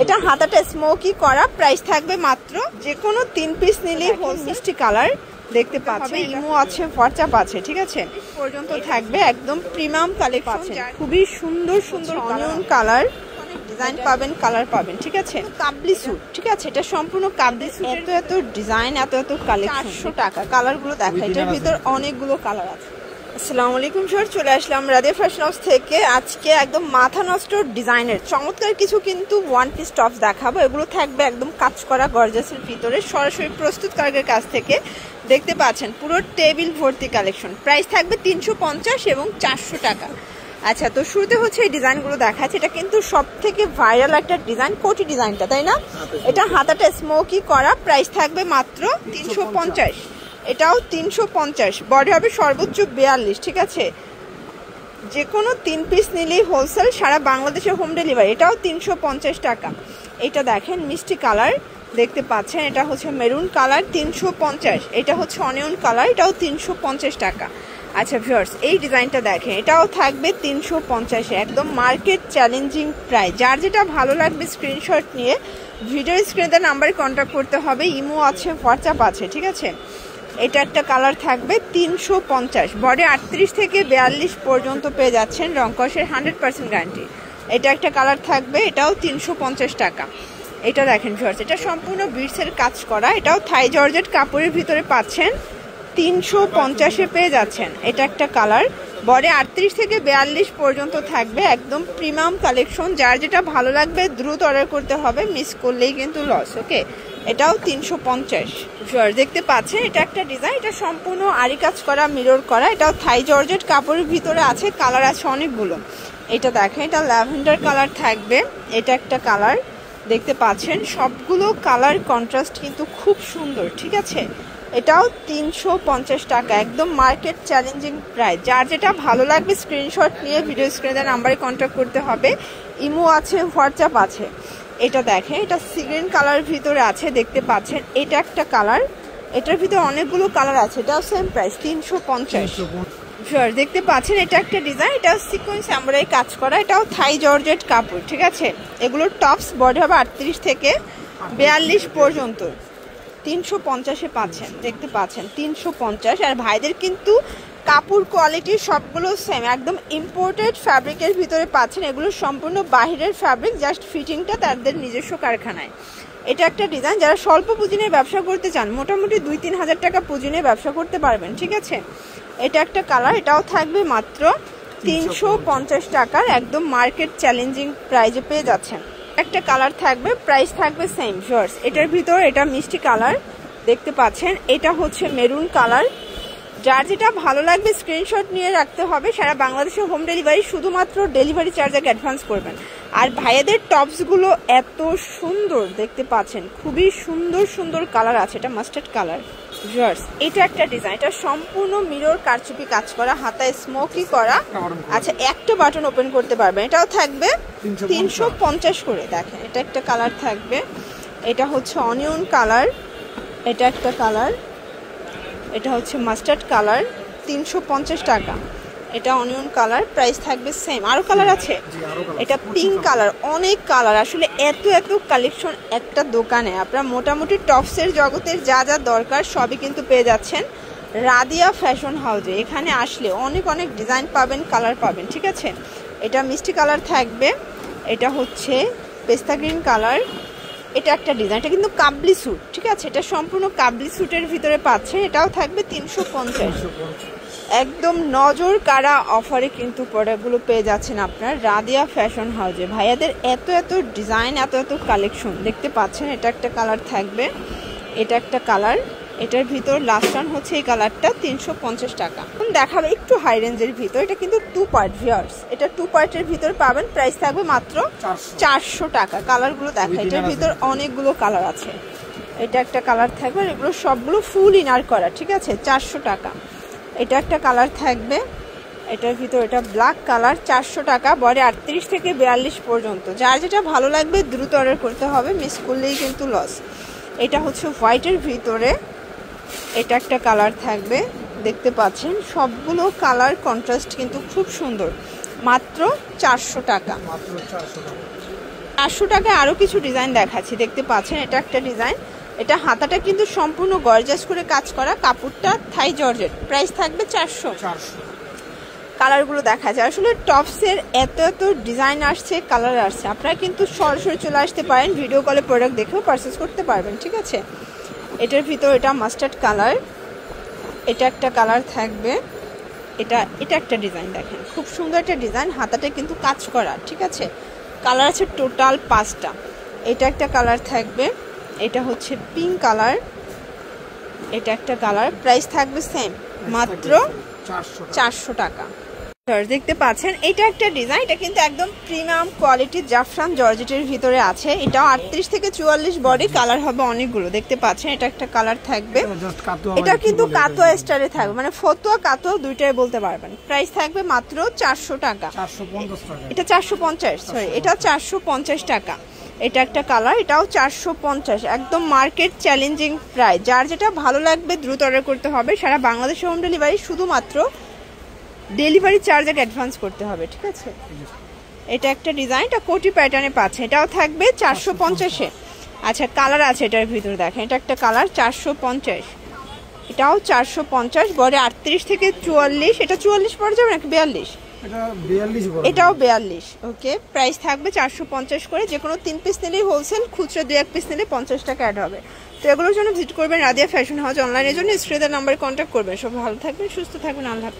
এটা হাতাটা স্মোকি করা, প্রাইস থাকবে মাত্র যে কোনো 3 পিস নিলেই মিষ্টি কালার দেখতে পাচ্ছেন। ইমো আছে, হোয়াটসঅ্যাপ আছে, ঠিক আছে পর্যন্ত থাকবে। একদম প্রিমিয়াম কালেকশন, খুবই সুন্দর সুন্দর অনিয়ন কালার ডিজাইন পাবেন, কালার পাবেন, ঠিক আছে কাবলি স্যুট, ঠিক আছে এটা সম্পূর্ণ কাবলি স্যুট। এত এত ডিজাইন, এত এত কালেকশন, 400 টাকা। কালারগুলো দেখা, এটার ভিতর অনেকগুলো কালার আছে। আসসালামু আলাইকুম স্যার, চলে আসলাম রাদিয়া ফ্যাশন হাউস থেকে। আজকে একদম মাথা নষ্ট ডিজাইনের চমৎকার কিছু কিন্তু ওয়ান পিস টপস দেখাবো। এগুলো থাকবে একদম কাজ করা গর্জাসের ভিতরে, সরাসরি প্রস্তুতকারকের কাছ থেকে। দেখতে পাচ্ছেন পুরো টেবিল ভর্তি কালেকশন, প্রাইস থাকবে 350 এবং 400 টাকা। আচ্ছা, তো শুরুতে হচ্ছে এই ডিজাইনগুলো দেখাচ্ছে। এটা কিন্তু সব থেকে ভাইরাল একটা ডিজাইন, কোটি ডিজাইনটা, তাই না? এটা হাতাটা স্মোকি করা, প্রাইস থাকবে মাত্র 350। এটাও 350, বডি হবে সর্বোচ্চ 42, ঠিক আছে যে কোনো 3 পিস নিলেই হোলসেল, সারা বাংলাদেশে হোম ডেলিভারি। এটাও 350 টাকা। এটা দেখেন মিষ্টি কালার দেখতে পাচ্ছেন, এটা হচ্ছে মেরুন কালার 350। এটা হচ্ছে অনিয়ন কালার, এটাও 350 টাকা। আচ্ছা ভিউয়ার্স, এই ডিজাইনটা দেখেন, এটাও থাকবে 350, একদম মার্কেট চ্যালেঞ্জিং প্রাইস। যার যেটা ভালো লাগবে স্ক্রিনশট নিয়ে ভিডিও স্ক্রিনে নাম্বারে কন্ট্যাক্ট করতে হবে। ইমো আছে, হোয়াটসঅ্যাপ আছে, ঠিক আছে। এটা একটা কালার থাকবে 350, বডি 38 থেকে 42 পর্যন্ত পেয়ে যাচ্ছেন, রংকসের 100% গ্যারান্টি। এটা একটা কালার থাকবে, এটাও 350 টাকা। এটা দেখেন ভিউয়ার্স, এটা সম্পূর্ণ বিটসের কাজ করা, এটাও থাই জর্জেট কাপড়ের ভিতরে পাচ্ছেন, 350-এ পেয়ে যাচ্ছেন। এটা একটা কালার, বডি 38 থেকে 42 পর্যন্ত থাকবে, একদম প্রিমিয়াম কালেকশন। যার যেটা ভালো লাগবে দ্রুত অর্ডার করতে হবে, মিস করলেই কিন্তু লস। ওকে, এটাও 350। দেখতে পাচ্ছেন এটা একটা ডিজাইন, এটা সম্পূর্ণ আরি কাজ করা, মিরর করা, এটাও থাই জর্জেট কাপড়ের ভিতরে আছে, কালার আছে অনেকগুলো। এটা দেখেন, এটা ল্যাভেন্ডার কালার থাকবে। এটা একটা কালার দেখতে পাচ্ছেন, সবগুলো কালার কন্ট্রাস্ট কিন্তু খুব সুন্দর, ঠিক আছে এটাও 350 টাকা, একদম মার্কেট চ্যালেঞ্জিং প্রাইস। যার যেটা ভালো লাগবে স্ক্রিনশট নিয়ে ভিডিও স্ক্রিনে নাম্বারে কন্ট্যাক্ট করতে হবে। ইমো আছে, হোয়াটসঅ্যাপ আছে। এটা দেখেন, এটা সি গ্রিন কালার ভিতরে আছে, দেখতে পাচ্ছেন। এটা একটা কালার, এটার ভিতরে অনেকগুলো কালার আছে, এটাও সেম প্রাইস 350। দেখতে পাচ্ছেন এটা একটা ডিজাইন, এটা সিকোয়েন্স এমব্রয়ডারি কাজ করা, এটাও থাই জর্জেট কাপড়, ঠিক আছে এগুলোর টপস বডি হবে 38 থেকে 42 পর্যন্ত, 350-এ পাচ্ছেন। দেখতে পাচ্ছেন 350। আর ভাইদের কিন্তু কাপড় কোয়ালিটি সবগুলো সেম, একদম ইম্পোর্টেড ফ্যাব্রিকের ভিতরে পাচ্ছেন। এগুলো সম্পূর্ণ বাহিরের ফ্যাব্রিক, জাস্ট ফিটিংটা তাদের নিজস্ব কারখানায়। এটা একটা ডিজাইন, যারা স্বল্প পুঁজি নিয়ে ব্যবসা করতে চান, মোটামুটি 2-3 হাজার টাকা পুঁজি নিয়ে ব্যবসা করতে পারবেন, ঠিক আছে। এটা একটা কালার, এটাও থাকবে মাত্র 350 টাকার, একদম মার্কেট চ্যালেঞ্জিং প্রাইজে পেয়ে যাচ্ছেন। একটা কালার থাকবে, প্রাইস থাকবে সেম। শর্টস এটার ভিতর এটা মিষ্টি কালার দেখতে পাচ্ছেন, এটা হচ্ছে মেরুন কালার। যার যেটা ভালো লাগবে স্ক্রিনশট নিয়ে রাখতে হবে, সারা বাংলাদেশে হোম ডেলিভারি, শুধুমাত্র ডেলিভারি চার্জ আগে অ্যাডভান্স করবেন। আর ভাইয়াদের টপসগুলো এত সুন্দর দেখতে পাচ্ছেন, খুবই সুন্দর সুন্দর কালার আছে। এটা মাস্টার্ড কালার। ভিউয়ার্স, এটা একটা ডিজাইন, এটা সম্পূর্ণ মিরর কারচুপি কাজ করা, হাতায় স্মোকি করা। আচ্ছা, একটা বাটন ওপেন করতে পারবেন। এটাও থাকবে 350 করে। দেখেন এটা একটা কালার থাকবে, এটা হচ্ছে অনিয়ন কালার। এটা একটা কালার, এটা হচ্ছে মাস্টার্ড কালার, 350 টাকা। এটা অনিয়ন কালার, প্রাইস থাকবে সেম। আরো কালার আছে, এটা পিঙ্ক কালার, অনেক কালার। আসলে এত এত কালেকশন একটা দোকানে, আপনারা মোটামুটি টপসের জগতের যা যা দরকার সবই কিন্তু পেয়ে যাচ্ছেন রাদিয়া ফ্যাশন হাউসে। এখানে আসলে অনেক অনেক ডিজাইন পাবেন, কালার পাবেন, ঠিক আছে। এটা মিষ্টি কালার থাকবে, এটা হচ্ছে পেস্তা গ্রিন কালার। এটা একটা ডিজাইন, এটা কিন্তু কাবলি স্যুট, ঠিক আছে এটা সম্পূর্ণ কাবলি স্যুটের ভিতরে পাচ্ছে, এটাও থাকবে 350। একদম নজর কাড়া অফারে কিন্তু প্রোডাক্টগুলো পেয়ে যাচ্ছেন আপনার রাদিয়া ফ্যাশন হাউসে। ভাইয়াদের এত এত ডিজাইন, এত এত কালেকশন দেখতে পাচ্ছেন। এটা একটা কালার থাকবে, এটা একটা কালার, এটার ভিতর লাস্ট ওয়ান হচ্ছে এই কালারটা, 350 টাকা। দেখাবে একটু হাই রেঞ্জের ভিতর, এটা কিন্তু 2 পার্ট ভিউয়ার্স, এটা 2 পার্টের ভিতর পাবেন, প্রাইস থাকবে মাত্র 400 টাকা। কালারগুলো দেখা, এটার ভিতর অনেকগুলো কালার আছে। এটা একটা কালার থাকবে, এগুলো সবগুলো ফুল ইনার করা, ঠিক আছে 400 টাকা। এটা একটা কালার থাকবে, এটার ভিতর এটা ব্ল্যাক কালার, 400 টাকা, বডি 38 থেকে 42 পর্যন্ত। যার যেটা ভালো লাগবে দ্রুত অর্ডার করতে হবে, মিস করলেই কিন্তু লস। এটা হচ্ছে হোয়াইটের ভিতরে, এটা একটা কালার থাকবে, দেখতে পাচ্ছেন সবগুলো কালার কন্ট্রাস্ট কিন্তু খুব সুন্দর, মাত্র 400 টাকা। 800 টাকায় আরো কিছু ডিজাইন দেখাচ্ছি, দেখতে পাচ্ছেন এটা একটা ডিজাইন। এটা হাতাটা কিন্তু সম্পূর্ণ গর্জাস করে কাজ করা, কাপড়টা থাই জর্জেট, প্রাইস থাকবে 400। কালারগুলো দেখা যায়, আসলে টপসের এত এত ডিজাইন আসছে, কালার আসছে, আপনারা কিন্তু সরাসরি চলে আসতে পারেন, ভিডিও কলে প্রোডাক্ট দেখেও পারচেস করতে পারবেন, ঠিক আছে। এটার ভিতর এটা মাস্টার্ড কালার, এটা একটা কালার থাকবে, এটা একটা ডিজাইন দেখেন, খুব সুন্দর একটা ডিজাইন, হাতাটা কিন্তু কাজ করা, ঠিক আছে। কালার আছে টোটাল 5টা। এটা একটা কালার থাকবে, এটা হচ্ছে পিঙ্ক কালার, এটা একটা কালার, প্রাইস থাকবে সেম, মাত্র 400 টাকা। দেখতে পাচ্ছেন এটা একটা ডিজাইন, এটা কিন্তু একদম প্রিমিয়াম কোয়ালিটির জাফরান জর্জেটের ভিতরে আছে। এটাও 38 থেকে 44 বডি, কালার হবে অনেকগুলো, দেখতে পাচ্ছেন। এটা একটা কালার থাকবে, এটা কিন্তু কাতোয়া স্টাইলে থাকবে, মানে ফতুয়া কাতোয়া দুইটাই বলতে পারবেন। প্রাইস থাকবে মাত্র 400 টাকা। এটা 450, সরি এটা 450 টাকা। এটা একটা কালার, এটাও 450, একদম মার্কেট চ্যালেঞ্জিং প্রাইস। যার যেটা ভালো লাগবে দ্রুত অর্ডার করতে হবে। সারা বাংলাদেশে হোম ডেলিভারি, শুধুমাত্র ডেলিভারি চার্জ আগে অ্যাডভান্স করতে হবে, ঠিক আছে। এটা একটা ডিজাইন, এটা কোটি প্যাটার্নে পাচ্ছে, এটাও থাকবে 450-এ। আচ্ছা কালার আছে এটার ভিতরে, দেখেন এটা একটা কালার 450, এটাও 450, বডি 38 থেকে 44, এটা 44 পড়ে যাবে নাকি 42? এটাও 42, ওকে। প্রাইস থাকবে 450 করে, যে কোনো 3 পিস নিলেই হোলসেল, খুচরা 2-1 পিস নিলে 50 টাকা অ্যাড হবে। তো এগুলোর জন্য ভিজিট করবেন রাদিয়া ফ্যাশন হাউস, অনলাইনের জন্য স্ক্রিনের নাম্বারে কন্ট্যাক্ট করবেন। সব ভালো থাকবেন, সুস্থ থাকবেন, আল্লাহ হাফেজ।